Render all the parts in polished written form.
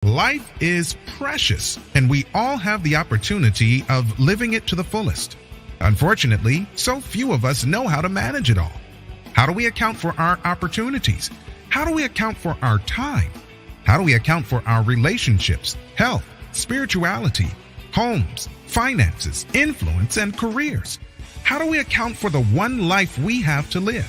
Life is precious, and we all have the opportunity of living it to the fullest. Unfortunately, so few of us know how to manage it all. How do we account for our opportunities? How do we account for our time? How do we account for our relationships, health, spirituality, homes, finances, influence, and careers? How do we account for the one life we have to live?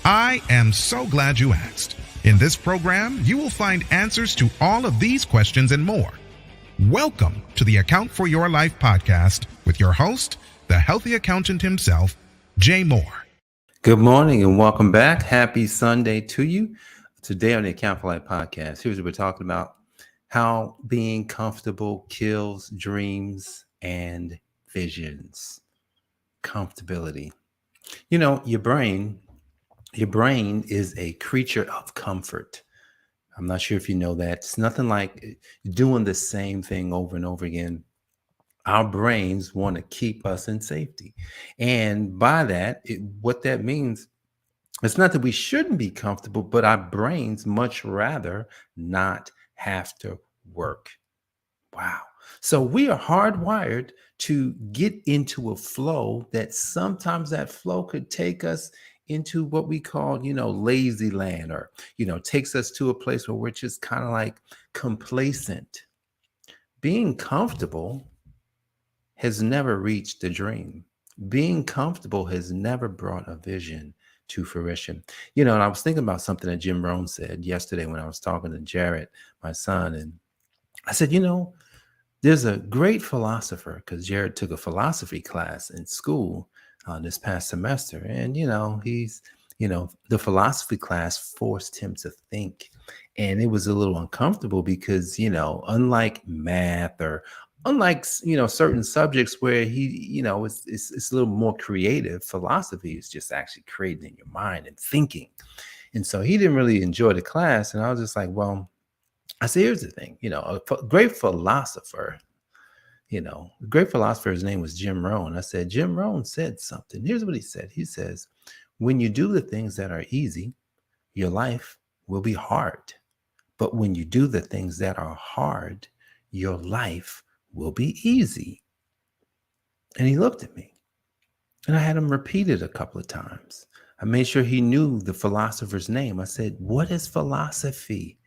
I am so glad you asked. In this program, you will find answers to all of these questions and more. Welcome to the Account for Your Life podcast with your host, the healthy accountant himself, Jay Moore. Good morning and welcome back. Happy Sunday to you. Today on the Account for Life podcast, here's what we're talking about: how being comfortable kills dreams and visions. Comfortability. You know, your brain is a creature of comfort. I'm not sure if you know that. It's nothing like doing the same thing over and over again. Our brains want to keep us in safety. And by that, what that means, it's not that we shouldn't be comfortable, but our brains much rather not have to work. Wow. So we are hardwired to get into a flow that sometimes that flow could take us into what we call, lazy land, or, takes us to a place where we're just kind of like complacent. Being comfortable has never reached the dream. Being comfortable has never brought a vision to fruition. And I was thinking about something that Jim Rohn said yesterday when I was talking to Jared, my son, and I said, there's a great philosopher, because Jared took a philosophy class in school this past semester. And, he's, the philosophy class forced him to think. And it was a little uncomfortable because, unlike math or unlike, certain subjects where he, it's a little more creative, philosophy is just actually creating in your mind and thinking. And so he didn't really enjoy the class. And I was just like, well, I said, here's the thing, a great philosopher, his name was Jim Rohn. I said, Jim Rohn said something. Here's what he said. He says, when you do the things that are easy, your life will be hard. But when you do the things that are hard, your life will be easy. And he looked at me, and I had him repeat it a couple of times. I made sure he knew the philosopher's name. I said, what is philosophy?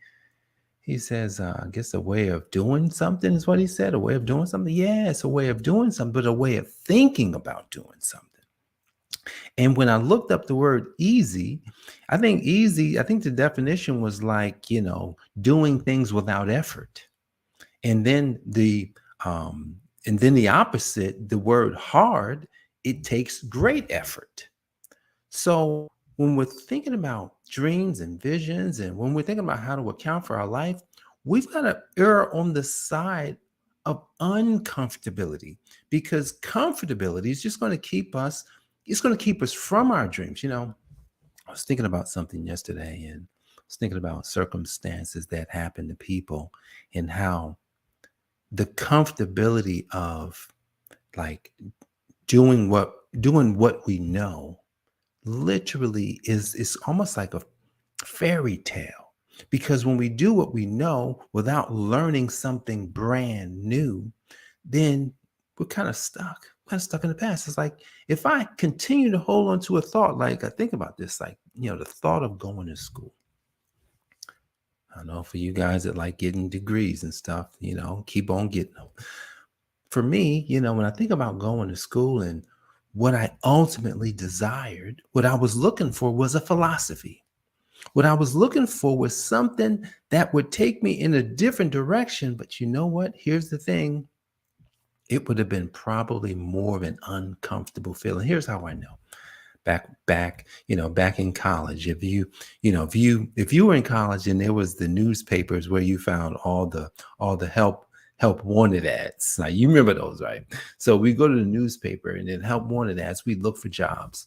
He says, I guess a way of doing something is what he said. A way of doing something. Yeah, it's a way of doing something, but a way of thinking about doing something. And when I looked up the word easy, I think the definition was like, doing things without effort. And then the opposite, the word hard, it takes great effort. So when we're thinking about dreams and visions, and when we're thinking about how to account for our life, we've got to err on the side of uncomfortability, because comfortability is just going to keep us, from our dreams. I was thinking about something yesterday, and I was thinking about circumstances that happen to people and how the comfortability of like doing what we know literally is almost like a fairy tale, because when we do what we know without learning something brand new, then we're kind of stuck in the past. It's like, if I continue to hold on to a thought, like I think about this, like, the thought of going to school. I know for you guys that like getting degrees and stuff, keep on getting them. For me, when I think about going to school and what I ultimately desired, what I was looking for was a philosophy. What I was looking for was something that would take me in a different direction. But you know what? Here's the thing. It would have been probably more of an uncomfortable feeling. Here's how I know. Back in college, if you were in college and there was the newspapers where you found all the help wanted ads. Now you remember those, right? So we go to the newspaper, and then help wanted ads, we look for jobs.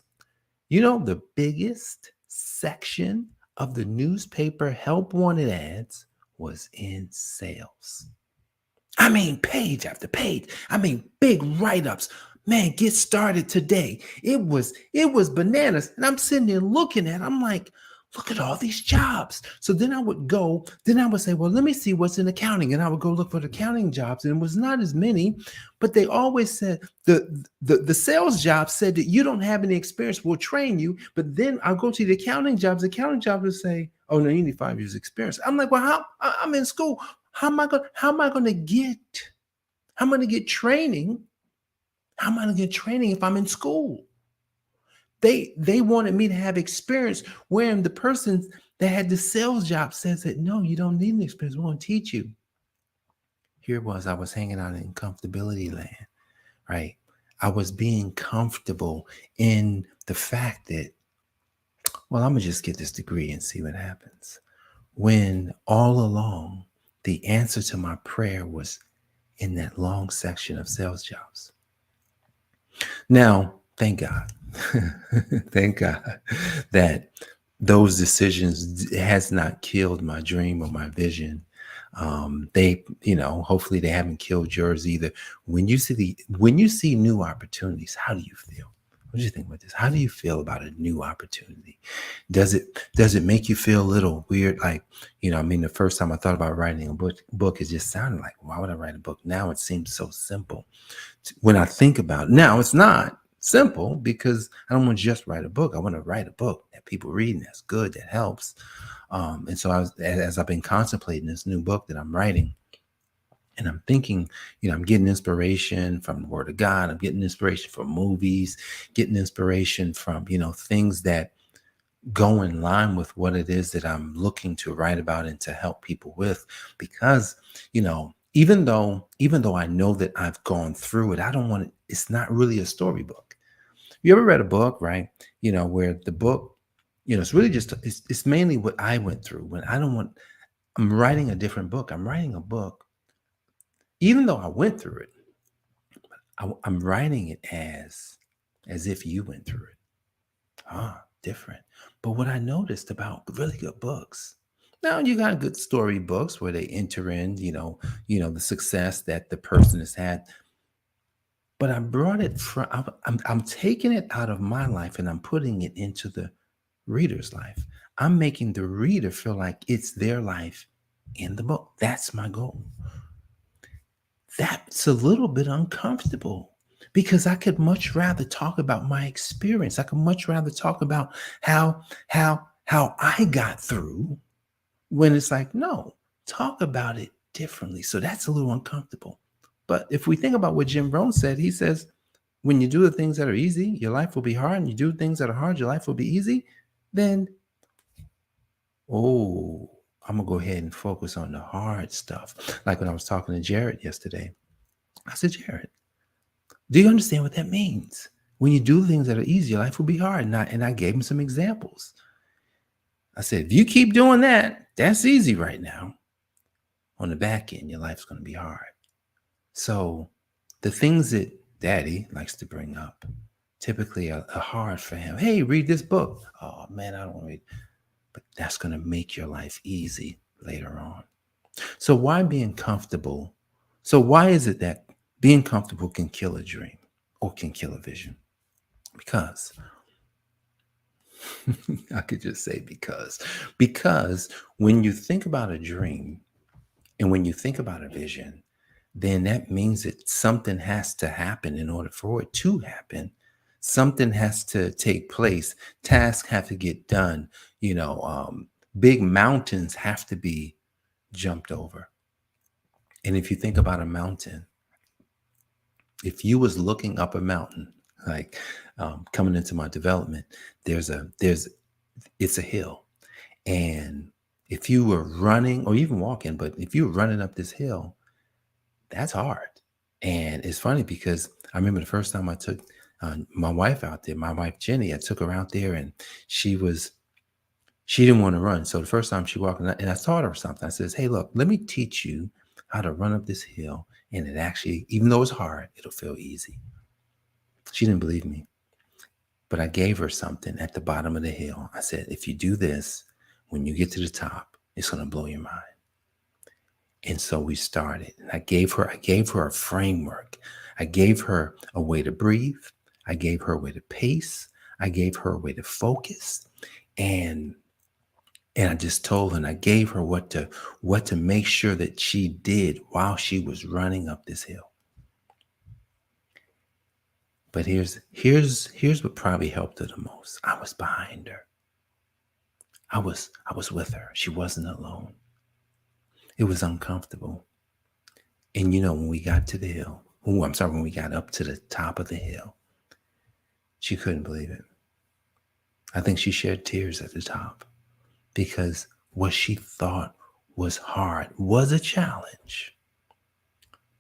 The biggest section of the newspaper help wanted ads was in sales. I mean, page after page. I mean, big write-ups. Man, get started today. It was bananas. And I'm sitting there looking at it. I'm like, look at all these jobs. So then I would say, well, let me see what's in accounting. And I would go look for the accounting jobs. And it was not as many, but they always said the sales job said that you don't have any experience, we'll train you. But then I'll go to the accounting jobs will say, oh no, you need 5 years experience. I'm like, well, I'm in school. How am I gonna get training? How am I gonna get training if I'm in school? They wanted me to have experience, when the person that had the sales job says that no, you don't need an experience. We're going to teach you. Here it was. I was hanging out in comfortability land, right? I was being comfortable in the fact that, well, I'm gonna just get this degree and see what happens. When all along the answer to my prayer was in that long section of sales jobs. Now, thank God. Thank God that those decisions has not killed my dream or my vision. They, hopefully they haven't killed yours either. When you see new opportunities, how do you feel? What do you think about this? How do you feel about a new opportunity? Does it make you feel a little weird? Like, the first time I thought about writing a book, it just sounded like, why would I write a book? Now it seems so simple. When I think about it, now it's not simple, because I don't want to just write a book. I want to write a book that people read and that's good, that helps. And so as I've been contemplating this new book that I'm writing, and I'm thinking, I'm getting inspiration from the Word of God. I'm getting inspiration from movies, getting inspiration from, things that go in line with what it is that I'm looking to write about and to help people with. Because, even though I know that I've gone through it, I don't want it. It's not really a storybook. You ever read a book, right? Where the book, it's really just, it's mainly what I went through. When I'm writing a different book. I'm writing a book, even though I went through it, I'm writing it as if you went through it. Different. But what I noticed about really good books, now you got good story books where they enter in, the success that the person has had. But I brought it from, I'm taking it out of my life and I'm putting it into the reader's life. I'm making the reader feel like it's their life in the book. That's my goal. That's a little bit uncomfortable, because I could much rather talk about my experience. I could much rather talk about how I got through, when it's like, no, talk about it differently. So that's a little uncomfortable. But if we think about what Jim Rohn said, he says, when you do the things that are easy, your life will be hard. And you do things that are hard, your life will be easy. Then, I'm going to go ahead and focus on the hard stuff. Like when I was talking to Jared yesterday, I said, Jared, do you understand what that means? When you do things that are easy, your life will be hard. And I gave him some examples. I said, if you keep doing that, that's easy right now. On the back end, your life's going to be hard. So the things that Daddy likes to bring up typically are hard for him. Hey, read this book. Oh, man, I don't read. But that's going to make your life easy later on. So why being comfortable? So why is it that being comfortable can kill a dream or can kill a vision? Because I could just say because when you think about a dream and when you think about a vision, then that means that something has to happen in order for it to happen. Something has to take place. Tasks have to get done. Big mountains have to be jumped over. And if you think about a mountain, if you was looking up a mountain, like coming into my development, it's a hill. And if you were running or even walking, but if you were running up this hill, that's hard. And it's funny because I remember the first time I took my wife out there, my wife Jenny, I took her out there and she didn't want to run. So the first time she walked in, and I taught her something. I says, hey, look, let me teach you how to run up this hill. And it actually, even though it's hard, it'll feel easy. She didn't believe me, but I gave her something at the bottom of the hill. I said, if you do this, when you get to the top, it's going to blow your mind. And so we started. And I gave her a framework. I gave her a way to breathe. I gave her a way to pace. I gave her a way to focus. And And I just told her and I gave her what to make sure that she did while she was running up this hill. But here's what probably helped her the most. I was behind her. I was with her. She wasn't alone. It was uncomfortable. And when we got to the hill, when we got up to the top of the hill, she couldn't believe it. I think she shed tears at the top because what she thought was hard was a challenge.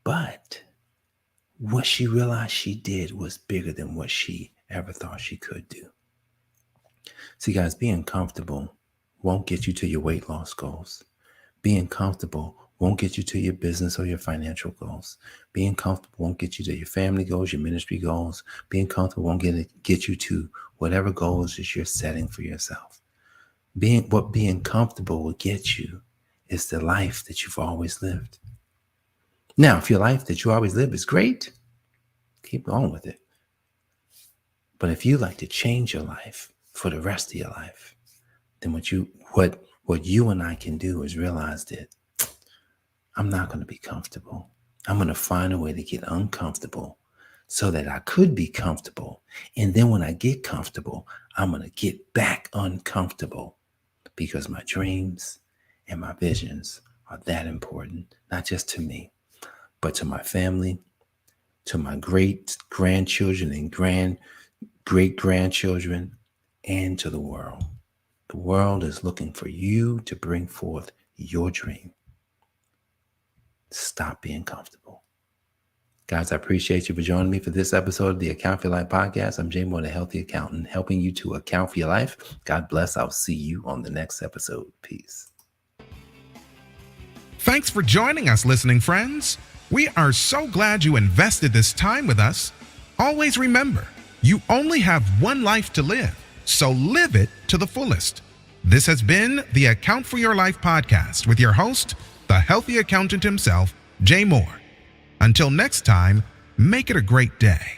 But what she realized she did was bigger than what she ever thought she could do. See, guys, being comfortable won't get you to your weight loss goals. Being comfortable won't get you to your business or your financial goals. Being comfortable won't get you to your family goals, your ministry goals. Being comfortable won't get you to whatever goals that you're setting for yourself. What being comfortable will get you is the life that you've always lived. Now, if your life that you always live is great, keep going with it. But if you like to change your life for the rest of your life, then what you and I can do is realize that I'm not going to be comfortable. I'm going to find a way to get uncomfortable so that I could be comfortable. And then when I get comfortable, I'm going to get back uncomfortable because my dreams and my visions are that important, not just to me, but to my family, to my great grandchildren and great grandchildren, and to the world. The world is looking for you to bring forth your dream. Stop being comfortable. Guys, I appreciate you for joining me for this episode of the Account for Your Life podcast. I'm Jay Moore, the Healthy Accountant, helping you to account for your life. God bless. I'll see you on the next episode. Peace. Thanks for joining us, listening friends. We are so glad you invested this time with us. Always remember, you only have one life to live, so live it to the fullest. This has been the Account for Your Life podcast with your host, the healthy accountant himself, Jay Moore. Until next time, make it a great day.